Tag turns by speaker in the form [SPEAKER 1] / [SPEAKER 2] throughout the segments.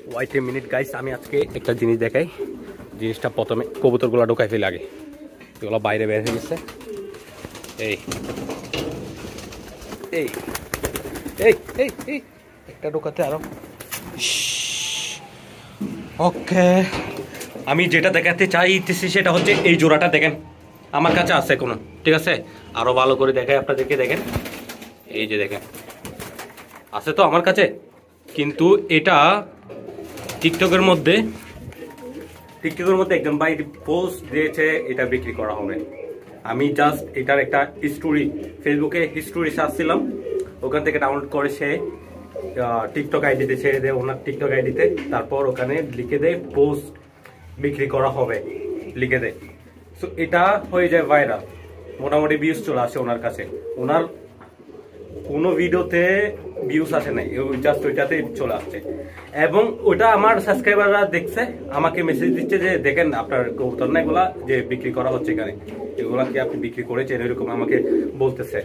[SPEAKER 1] White a minute guys, আমি আজকে একটা জিনিস দেখাই। জিনিসটা প্রথমে কবুতরগুলো ঢোকাই ফেলে আগে, এগুলো বাইরে বের হয়ে গেছে। এই এই এই এই এই একটা ঢোকাতে আরো। ওকে, আমি যেটা দেখাতে চাইতেছি সেটা হচ্ছে এই জোড়াটা দেখেন আমার কাছে আছে কোনো, ঠিক আছে? আরো ভালো করে দেখাই আপনাদেরকে, দেখেন এই যে দেখেন আছে তো আমার কাছে, কিন্তু এটা টিকটকের মধ্যে একদম ভাই পোস্ট দিয়েছে এটা বিক্রি করা হবে। আমি জাস্ট এটার একটা হিস্টোরি, ফেসবুকে হিস্টোরি সার্চছিলাম, ওখান থেকে ডাউনলোড করে সে টিকটক আইডিতে ছেড়ে দেয়, ওনার টিকটক আইডিতে। তারপর ওখানে লিখে দেয় পোস্ট বিক্রি করা হবে, লিখে দেয়। সো এটা হয়ে যায় ভাইরাল, মোটামুটি ভিউজ চলে আসে ওনার কাছে। ওনার কোনো ভিডিওতে ভিউজ আসে নাই, জাস্ট ওইটাতে চলে আসছে। এবং ওটা আমার সাবস্ক্রাইবাররা দেখছে, আমাকে মেসেজ দিচ্ছে যে দেখেন আপনার কবুতর না এগুলা যে বিক্রি করা হচ্ছে এখানে, এগুলা কি আপনি বিক্রি করেছেন, এরকম আমাকে বলতেছে।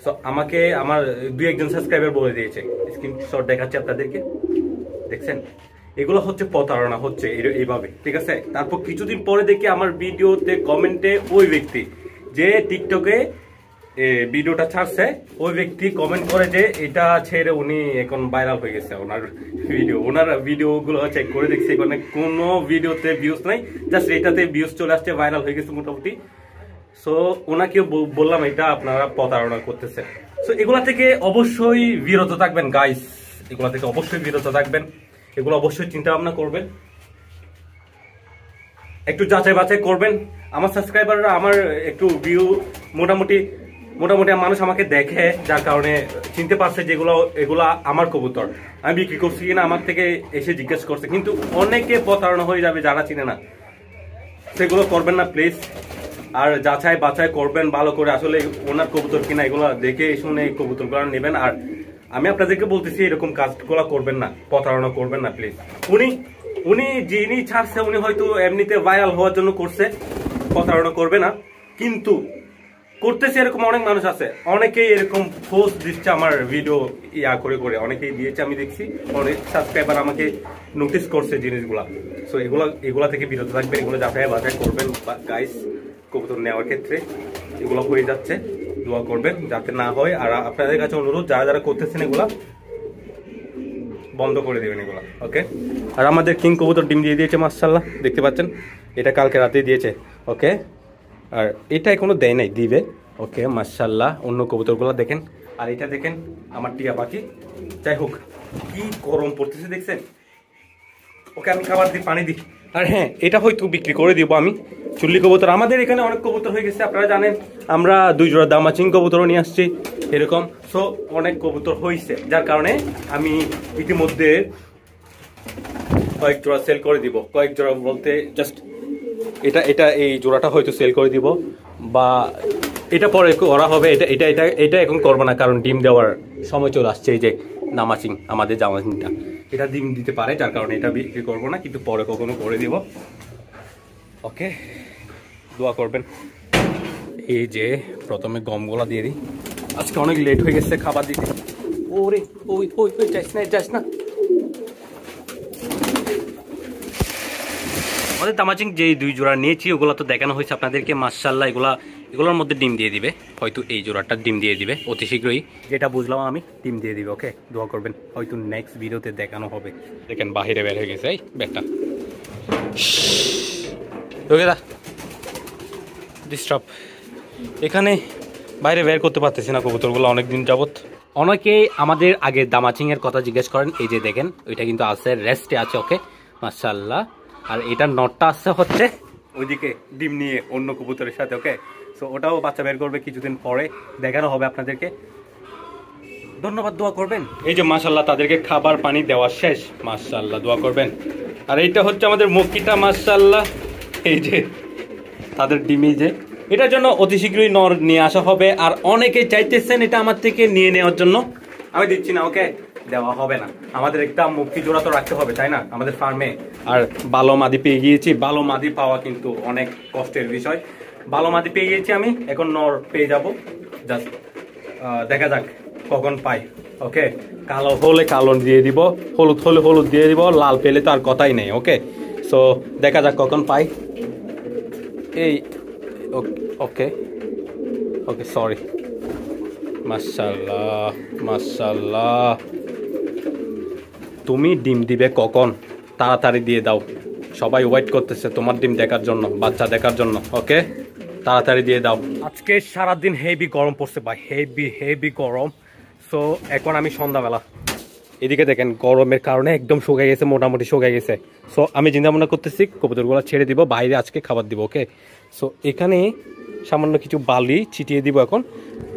[SPEAKER 1] সো আমাকে আমার 2-1 জন সাবস্ক্রাইবার বলে দিয়েছে, স্ক্রিনশট দেখাচ্ছে আপনাদেরকে, দেখছেন? এগুলো হচ্ছে প্রতারণা, হচ্ছে এইভাবে, ঠিক আছে? তারপর কিছুদিন পরে দেখি আমার ভিডিওতে কমেন্টে ওই ব্যক্তি যে টিকটকে ভিডিওটা ছাড়ছে, ওই ব্যক্তি কমেন্ট করে যে এটা ছেড়ে উনি এখন ভাইরাল হয়ে গেছে। ওনার ভিডিওগুলো চেক করে দেখছি, এখানে কোনো ভিডিওতে ভিউজ নাই, জাস্ট এটাতে ভিউজ চলে আসছে, ভাইরাল হয়ে গেছে মোটামুটি। সো ওনাকেও বললাম এটা আপনারা প্রতারণা করতেছে। সো এগুলা থেকে অবশ্যই বিরত থাকবেন গাইস, এগুলা থেকে অবশ্যই বিরত থাকবেন, এগুলো অবশ্যই চিন্তা ভাবনা করবেন, একটু যাচাই বাছাই করবেন। আমার সাবস্ক্রাইবাররা আমার একটু ভিউ মোটামুটি মানুষ আমাকে দেখে, যার কারণে চিনতে পারছে যে এগুলা আমার কবুতর, আমি বিক্রি করছি কিনা আমার থেকে এসে জিজ্ঞেস করছে। কিন্তু অনেকে প্রতারণা হয়ে যাবে যারা চিনে না, সেগুলো করবেন না প্লিজ। আর যাচাই বাছাই করবেন ভালো করে, আসলে ওনার কবুতর কিনা এগুলো দেখে শুনে কবুতরগুলো নেবেন। আর আমি আপনাদেরকে বলতেছি এরকম কাজগুলো করবেন না, প্রতারণা করবেন না প্লিজ। উনি যিনি ছাড়ছে উনি হয়তো এমনিতে ভাইরাল হওয়ার জন্য করছে, প্রতারণা করবে না। কিন্তু করতেছে এরকম অনেক মানুষ আছে, অনেকেই এরকম পোস্ট দিচ্ছে আমার ভিডিও করে অনেকেই দিয়েছে, আমি দেখছি অনেক সাবস্ক্রাইবার আমাকে নোটিস করছে জিনিসগুলা। সো এগুলা থেকে বিরত থাকবেন, এগুলো যাচাই বাছাই করবেন গাইস। কবুতর নেওয়ার ক্ষেত্রে এগুলো হয়ে যাচ্ছে, দোয়া করবেন যাতে না হয়। আর আপনাদের কাছে অনুরোধ, যারা করতেছেন এগুলা বন্ধ করে দেবেন এগুলা, ওকে? আর আমাদের কিং কবুতর ডিম দিয়ে দিয়েছে মাশাআল্লাহ, দেখতে পাচ্ছেন, এটা কালকে রাতেই দিয়েছে, ওকে? আর এটা এখনো দেয় নাই, দিবে, ওকে মাশাআল্লাহ। অন্য কবুতরগুলো দেখেন, আর এটা দেখেন আমার টিয়া পাখি। যাই হোক, কি গরম পড়তেছে দেখছেন, ওকে আমি খাবার দিই, পানি দিই। আর হ্যাঁ, এটা হয়তো বিক্রি করে দিব আমি, চুল্লি কবুতর। আমাদের এখানে অনেক কবুতর হয়ে গেছে, আপনারা জানেন, আমরা 2 জোড়া দামাচিং কবুতরও নিয়ে আসছি এরকম। সো অনেক কবুতর হয়েছে, যার কারণে আমি ইতিমধ্যে কয়েক জোড়া সেল করে দিব। কয়েক জোড়া বলতে জাস্ট এটা এই জোড়াটা হয়তো সেল করে দিব, বা এটা পরে করা হবে। এটা এখন করবো না, কারণ ডিম দেওয়ার সময় চলে আসছে। এই যে দামাচিং, আমাদের দামাচিংটা এটা ডিম দিতে পারে, যার কারণে এটা বিক্রি করবো না, কিন্তু পরে কখনো করে দিব, ওকে? দোয়া করবেন। এই যে প্রথমে গমগুলা দিয়ে দিই, আজকে অনেক লেট হয়ে গেছে খাবার দিতে। ওরে ওই ওই ওই যাস না। আমাদের দামাচিং যে 2 জোড়া নিয়েছি ওগুলো তো দেখানো হয়েছে আপনাদেরকে, মাশাআল্লাহ। এগুলোর মধ্যে ডিম দিয়ে দিবে, হয়তো এই জোড়াটা ডিম দিয়ে দিবে অতি শীঘ্রই, যেটা বুঝলাম আমি, ডিম দিয়ে দিবে, ওকে? দোয়া করবেন, হয়তো নেক্সট ভিডিওতে দেখানো হবে। দেখেন বাহিরে বের হয়ে গেছে এই ব্যাগটা, ডিস্টার্ব। এখানে বাইরে বের করতে পারতেছি না কবুতরগুলো অনেকদিন যাবত। অনেকে আমাদের আগে দামাচিং এর কথা জিজ্ঞেস করেন, এই যে দেখেন ওইটা কিন্তু আছে, রেস্টে আছে, ওকে মাশাআল্লাহ। আর এটা নটটা আসছে হচ্ছে ওইদিকে ডিম নিয়ে অন্য কবুতরের সাথে, ওকে? সো ওটাও বাচ্চা বের করবে কিছুদিন পরে, দেখানো হবে আপনাদেরকে। ধন্যবাদ, দোয়া করবেন। এই যে মাশাআল্লাহ তাদেরকে খাবার পানি দেওয়া শেষ, মাশাআল্লাহ দোয়া করবেন। আর এইটা হচ্ছে আমাদের মক্কিটা, মাশাআল্লাহ। এই যে তাদের ডিমই, যে এটার জন্য অতি শীঘ্রই নর নিয়ে আসা হবে। আর অনেকে চাইতেছেন এটা আমার থেকে নিয়ে নেওয়ার জন্য, আমি দিচ্ছি না, ওকে? দেওয়া হবে না, আমাদের একটা মুক্তি জোড়া তো রাখতে হবে, তাই না, আমাদের ফার্মে। আর ভালো মাদি পেয়ে গিয়েছি, ভালো মাদি পাওয়া কিন্তু অনেক কষ্টের বিষয়। ভালো মাদি পেয়ে গিয়েছি আমি, এখন নর পেয়ে যাব, জাস্ট দেখা যাক কখন পাই। ওকে, কালো হলে কালো দিয়ে দিব, হলুদ হলে হলুদ দিয়ে দিব, লাল পেলে তো আর কথাই নেই। ওকে, সো দেখা যাক কখন পাই। এই ওকে ওকে, সরি। মাশাআল্লাহ মাশাআল্লাহ। তুমি ডিম দিবে কখন? তাড়াতাড়ি দিয়ে দাও, সবাই ওয়েট করতেছে তোমার ডিম দেখার জন্য, বাচ্চা দেখার জন্য। ওকে, তাড়াতাড়ি দিয়ে দাও। আজকে সারাদিন হেভি গরম পড়ছে ভাই, হেভি গরম। সো এখন আমি সন্ধ্যাবেলা, এদিকে দেখেন গরমের কারণে একদম শুকিয়ে গেছে, মোটামুটি শুকিয়ে গেছে। সো আমি চিন্তা ভাবনা করতেছি কবুতরগুলো ছেড়ে দিব, বাইরে আজকে খাবার দিব। ওকে, সো এখানে সামান্য কিছু বালি ছিটিয়ে দিব এখন,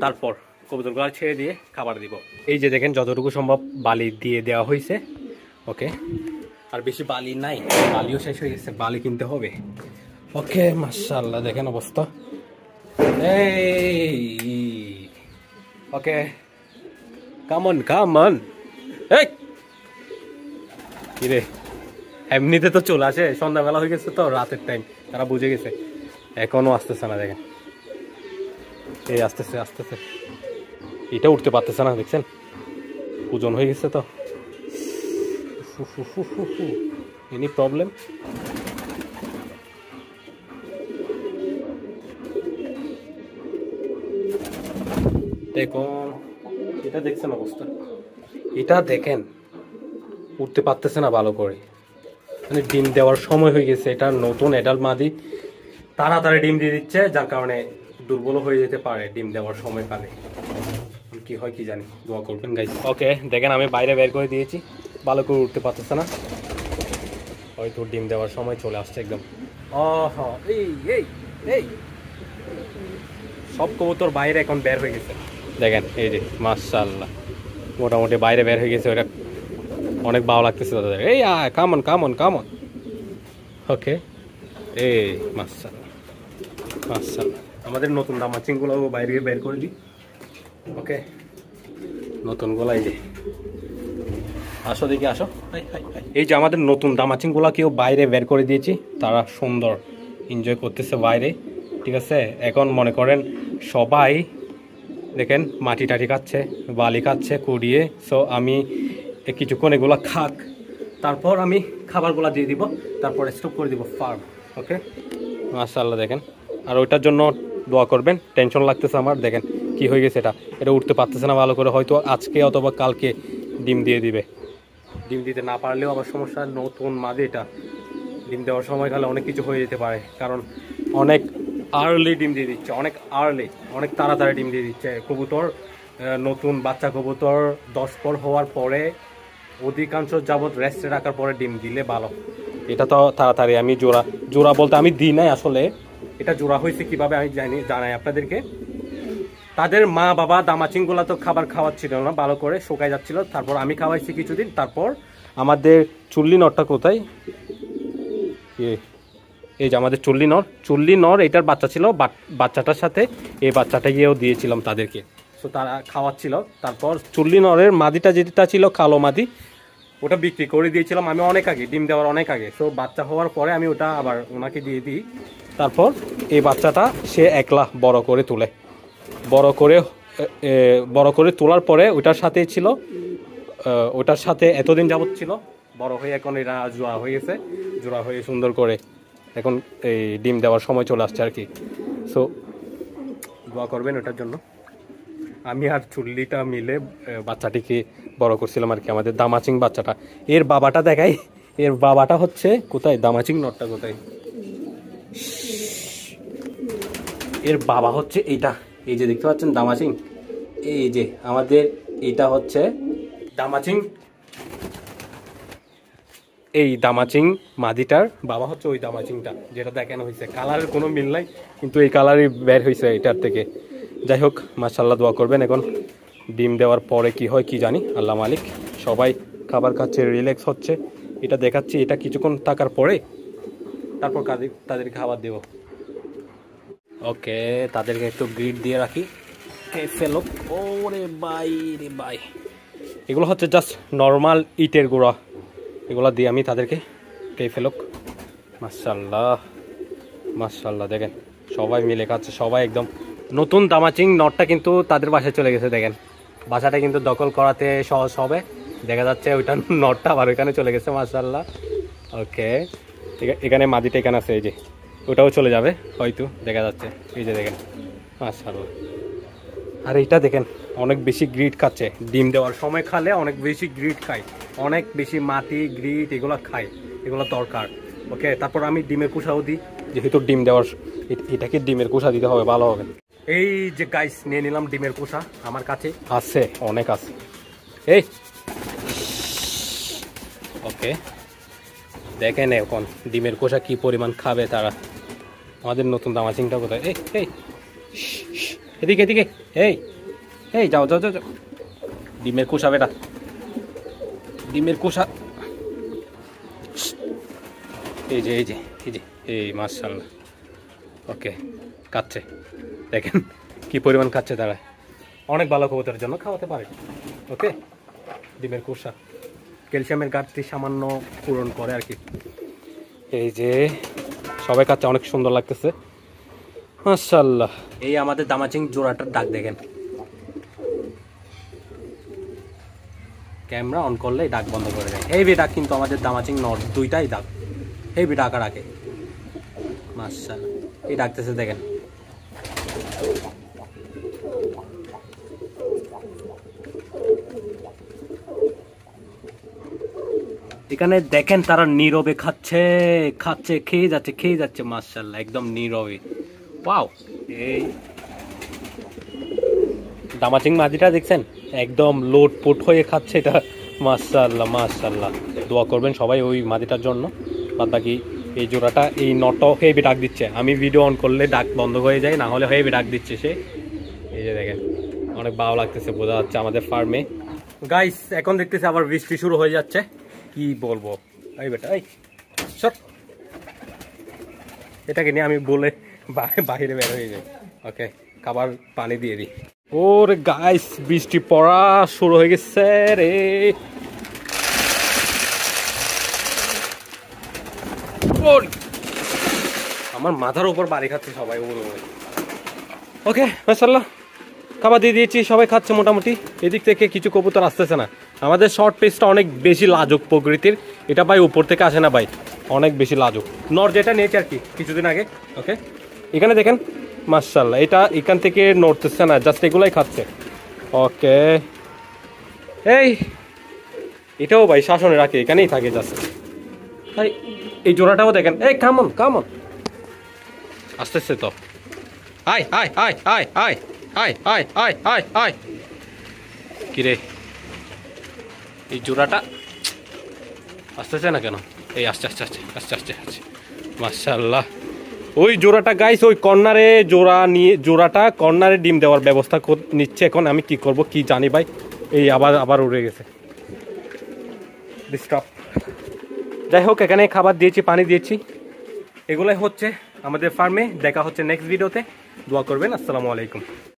[SPEAKER 1] তারপর কবুতরগুলো ছেড়ে দিয়ে খাবার দিব। এই যে দেখেন যতটুকু সম্ভব বালি দিয়ে দেওয়া হয়েছে। ওকে, আর বেশি বালি নাই, বালিও শেষ হয়ে গেছে, বালি কিনতে হবে। ওকে, মাশাআল্লাহ দেখেন অবস্থা। এই ওকে, কামন এই কিরে, এমনিতে তো চলে আসে, সন্ধ্যাবেলা হয়ে গেছে তো, রাতের টাইম, তারা বুঝে গেছে। এখনো আসতেছে না, দেখেন এই আসতেছে, এটা উঠতে পারতেছে না, দেখছেন ওজন হয়ে গেছে তো। Any problem? দেখুন এটা দেখছেন অবস্থা, এটা দেখেন উঠতে পারতেছে না ভালো করে, মানে ডিম দেওয়ার সময় হয়ে গেছে। এটা নতুন অ্যাডাল্ট মাদি, তাড়াতাড়ি ডিম দিয়ে দিচ্ছে, যার কারণে দুর্বল হয়ে যেতে পারে ডিম দেওয়ার সময় কালে। কি হয় কি জানি, দোয়া করবেন গাইস। ওকে, দেখেন আমি বাইরে বের করে দিয়েছি, ভালো করে উঠতে পারতেছে না, হয়তো ডিম দেওয়ার সময় চলে আসছে একদম। এই সব কবুতর বাইরে এখন বের হয়ে গেছে, দেখেন এই যে মাশাআল্লাহ, মোটামুটি বাইরে বের হয়ে গেছে। ওটা অনেক ভালো লাগতেছে তাদের। এই কামন। ওকে, এই মাশাআল্লাহ আমাদের নতুন দামাচিংগুলো বাইরে বের করে দিই। ওকে, নতুন গোলা, এই যে আসো দেখি, আসো। এই যে আমাদের নতুন দামাচিংগুলা কেউ বাইরে বের করে দিয়েছি, তারা সুন্দর এনজয় করতেছে বাইরে। ঠিক আছে, এখন মনে করেন সবাই দেখেন মাটি টাটি খাচ্ছে, বালি খাচ্ছে কুড়িয়ে। সো আমি কিছুক্ষণ এগুলো খাক, তারপর আমি খাবারগুলো দিয়ে দিব, তারপর স্টপ করে দিব ফার্ম। ওকে, মাশাআল্লাহ দেখেন। আর ওইটার জন্য দোয়া করবেন, টেনশন লাগতেছে আমার। দেখেন কি হয়ে গেছে, এটা উঠতে পারতেছে না ভালো করে, হয়তো আজকে অথবা কালকে ডিম দিয়ে দিবে। ডিম দিতে না পারলেও আবার সমস্যা, নতুন মাঝে এটা ডিম দেওয়ার সময় গেলে অনেক কিছু হয়ে যেতে পারে, কারণ অনেক আর্লি ডিম দিয়ে দিচ্ছে, অনেক তাড়াতাড়ি ডিম দিয়ে দিচ্ছে কবুতর। নতুন বাচ্চা কবুতর 10 পর হওয়ার পরে অধিকাংশ যাবৎ রেস্টে রাখার পরে ডিম দিলে ভালো। এটা তো তাড়াতাড়ি, আমি জোড়া বলতে আমি দিই নাই আসলে, এটা জোড়া হয়েছে কিভাবে আমি জানাই আপনাদেরকে। তাদের মা বাবা দামাচিংগুলা তো খাবার খাওয়াচ্ছিল না, ভালো করে শুকায় যাচ্ছিল, তারপর আমি খাওয়াইছি কিছুদিন। তারপর আমাদের চুল্লি নরটা কোথায়, এই যে আমাদের চুল্লি নর এটার বাচ্চা ছিল, বাচ্চাটার সাথে এই বাচ্চাটা গিয়েও দিয়েছিলাম তাদেরকে। সো তারা খাওয়াচ্ছিল। তারপর চুল্লি নরের মাদিটা যেটা ছিল কালো মাদি, ওটা বিক্রি করে দিয়েছিলাম আমি অনেক আগে, ডিম দেওয়ার অনেক আগে। সো বাচ্চা হওয়ার পরে আমি ওটা আবার ওনাকে দিয়ে দিই। তারপর এই বাচ্চাটা সে একলা বড় করে তুলে, বড় করে তোলার পরে ওটার সাথেই ছিল, ওটার সাথে এতদিন যাবত ছিল, বড় হয়ে এখন এরা জোড়া হয়ে গেছে, জোড়া হয়ে সুন্দর করে এখন এই ডিম দেওয়ার সময় চলে আসছে আর কি। সো দোয়া করবেন ওটার জন্য। আমি আর চুল্লিটা মিলে বাচ্চাটিকে বড় করছিলাম আর কি, আমাদের দামাচিং বাচ্চাটা। এর বাবাটা দেখাই, এর বাবাটা হচ্ছে কোথায়, দামাচিং নটটা কোথায়, এর বাবা হচ্ছে এইটা, এই যে দেখতে পাচ্ছেন দামাচিং, এই যে আমাদের এটা হচ্ছে দামাচিং, এই দামাচিং মাদিটার বাবা হচ্ছে ওই দামাচিংটা যেটা দেখানো হয়েছে। কালারের কোনো মিল নাই, কিন্তু এই কালারই বের হয়েছে এটার থেকে। যাই হোক, মাশাআল্লাহ দোয়া করবেন। এখন ডিম দেওয়ার পরে কি হয় কি জানি, আল্লাহ মালিক। সবাই খাবার খাচ্ছে, রিল্যাক্স হচ্ছে, এটা দেখাচ্ছি। এটা কিছুক্ষণ থাকার পরে তারপর তাদেরকে খাবার দেব। ওকে, তাদেরকে একটু গ্রিড দিয়ে রাখি। ফেলো, ওরে বাই রে বাই, এগুলো হচ্ছে জাস্ট নর্মাল ইটের গুঁড়া, এগুলো দিয়ে আমি তাদেরকে ফেলুক। মাশাআল্লাহ দেখেন সবাই মিলে খাচ্ছে, সবাই একদম। নতুন দামাচিং নটটা কিন্তু তাদের বাসায় চলে গেছে, দেখেন বাসাটা কিন্তু দখল করাতে সহজ হবে। দেখা যাচ্ছে ওইটা নটটা আবার ওইখানে চলে গেছে মাশাআল্লাহ। ওকে, এখানে মাদিটা এখানে আছে, এই যে ওটাও চলে যাবে হয়তো, দেখা যাচ্ছে এই যে দেখেন মাশাআল্লাহ। আর এইটা দেখেন অনেক বেশি গ্রিট খাচ্ছে, ডিম দেওয়ার সময় খালে অনেক বেশি গ্রিট খায়, অনেক বেশি মাটি গ্রিট এগুলো খায়, এগুলো দরকার। ওকে, তারপর আমি ডিমের কুসাও দিই, যেহেতু ডিম দেওয়ার, এটাকে ডিমের কুসা দিতে হবে, ভালো হবে। এই যে গাইস নিয়ে নিলাম ডিমের কুসা, আমার কাছে আছে, অনেক আছে। এই ওকে, দেখেন এখন ডিমের কোষা কি পরিমাণ খাবে তারা। আমাদের নতুন দামাচিংটা কোথায়? এই এই এদিকে এদিকে, এই এই যাও যাও যাও, ডিমের কোষা বেটা, ডিমের কোষা। এই যে এই যে এই যে এই মাশাআল্লাহ। ওকে, খাচ্ছে, দেখেন কি পরিমাণ খাচ্ছে তারা, অনেক ভালো কবুতরের জন্য খাওয়াতে পারে। ওকে, ডিমের কোষা ক্যালসিয়ামের ঘাটতি সামান্য পূরণ করে আর কি। এই যে সবাই খাচ্ছে, অনেক সুন্দর লাগতেছে মাশাআল্লাহ। এই আমাদের দামাচিং জোড়াটার ডাক দেখেন, ক্যামেরা অন করলে ডাক বন্ধ করে দেয়। হেভি ডাক কিন্তু আমাদের দামাচিং নর দুইটাই ডাক, হেভি ডাকা রাখে মাশাআল্লাহ। এই ডাকতেছে দেখেন, এখানে দেখেন তারা নীরবে খাচ্ছে খাচ্ছে, খেয়ে যাচ্ছে মাশাআল্লাহ, একদম নীরবে। ওয়াও, এই দামাচিং মাদিটা দেখছেন একদম লোটপোট হয়ে খাচ্ছে এটা মাশাআল্লাহ মাশাআল্লাহ। দোয়া করবেন সবাই ওই মাদিটার জন্য। বাদ বাকি এই জোড়াটা, এই নটও হেভি ডাক দিচ্ছে, আমি ভিডিও অন করলে ডাক বন্ধ হয়ে যায়, না হলে হেভি ডাক দিচ্ছে সে। এই যে দেখেন অনেক ভালো লাগতেছে, বোঝা যাচ্ছে আমাদের ফার্মে। গাইস এখন দেখতেছি আবার বৃষ্টি শুরু হয়ে যাচ্ছে, কি বলবো। এই বেটা এই সব, এটাকে নিয়ে আমি বলে বাইরে বের হয়ে যাই। ওকে, খাবার পানি দিয়ে দিই। ওরে গাইস বৃষ্টি পড়া শুরু হয়ে গেছে রে। আমার মাথার উপর বাড়ি খাচ্ছে সবাই। ওকে মাশাআল্লাহ, খাবার দিয়ে দিয়েছি, সবাই খাচ্ছে মোটামুটি। এদিক থেকে কিছু কবুতর আসতেছে না, আমাদের শর্ট পিসটা অনেক বেশি লাজুক প্রকৃতির, এটা ভাই উপর থেকে আসে না ভাই, অনেক বেশি লাজুক। নর যেটা নিয়েছে আর কি কিছুদিন আগে। ওকে, এখানে দেখেন মাশাআল্লাহ, এটা এখান থেকে নড়তেছে না, জাস্ট এগুলাই খাচ্ছে। ওকে, এই এটাও ভাই শাসনে রাখে, এখানেই থাকে জাস্ট। এই জোড়াটাও দেখেন, এই কামন কামন আসতেছে তো, আয় আয় আয় আয় আয় আয় আয় আয় আয় আয়। কিরে এই জোড়াটা আসতেছে না কেন? এই আস্তে আস্তে আস্তে আস্তে আস্তে আস্তে মাশাআল্লাহ। ওই জোড়াটা গাইস ওই কর্নারে জোড়া নিয়ে, জোড়াটা কর্নারে ডিম দেওয়ার ব্যবস্থা নিচ্ছে এখন। আমি কি করব কি জানি ভাই, এই আবার উড়ে গেছে, ডিস্টার্ব। যাই হোক, এখানে খাবার দিয়েছি, পানি দিয়েছি, এগুলাই হচ্ছে আমাদের ফার্মে। দেখা হচ্ছে নেক্সট ভিডিওতে, দোয়া করবেন। আসসালামু আলাইকুম।